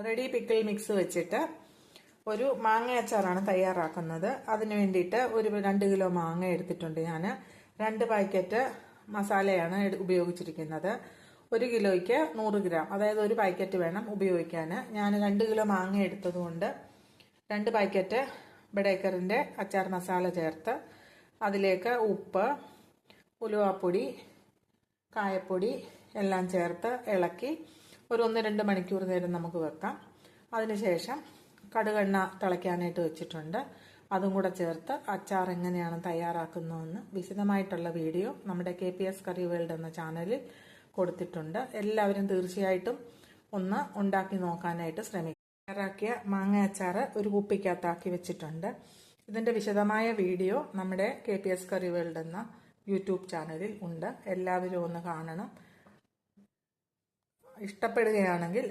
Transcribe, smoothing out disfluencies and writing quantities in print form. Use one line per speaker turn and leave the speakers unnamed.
Ready pickle mix വെച്ചിട്ട് ഒരു മാങ്ങ അച്ചാറാണ് തയ്യാറാക്കുന്നത്. അതിന് വേണ്ടിയിട്ട് ഒരു 2 കിലോ മാങ്ങ എടുത്തിട്ടുണ്ട്. ഞാൻ 2 പാക്കറ്റ് മസാലയാണ് ഉപയോഗിച്ചിരിക്കുന്നത്. 1 കിലോയ്ക്ക് 100 ഗ്രാം, അതായത് ഒരു പാക്കറ്റ് വേണം ഉപയോഗിക്കാൻ. ഞാൻ 2 കിലോ മാങ്ങ എടുത്തതുകൊണ്ട് 2 പാക്കറ്റ് ബഡേക്കറിന്റെ അച്ചാർ മസാല ചേർത്ത് അതിലേക്ക് ഉപ്പ്, ഉലുവാപ്പൊടി, കായപ്പൊടി എല്ലാം ചേർത്ത് ഇളക്കി ഒരു 1-2 മണിക്കൂർ നേരം നമുക്ക് വെക്കാം. അതിനുശേഷം കടുകെണ്ണ തിളയ്ക്കാനായിട്ട് വെച്ചിട്ടുണ്ട്. അതും കൂടെ ചേർത്ത് അച്ചാർ എങ്ങനെയാണ് തയ്യാറാക്കുന്നതെന്ന് വിശദമായിട്ടുള്ള വീഡിയോ നമ്മുടെ KPS കറി വേൾഡ് എന്ന ചാനലിൽ കൊടുത്തിട്ടുണ്ട്. എല്ലാവരും തീർച്ചയായിട്ടും ഒന്ന് ഉണ്ടാക്കി നോക്കാനായിട്ട് ശ്രമിക്കുക. തയ്യാറാക്കിയ മാങ്ങ അച്ചാർ ഒരു കുപ്പിക്കകത്താക്കി വെച്ചിട്ടുണ്ട്. ഇതിന്റെ വിശദമായ വീഡിയോ നമ്മുടെ KPS കറി വേൾഡ് എന്ന യൂട്യൂബ് ചാനലിൽ ഉണ്ട്. എല്ലാവരും ഒന്ന് കാണണം. ഇഷ്ടപ്പെടുകയാണെങ്കിൽ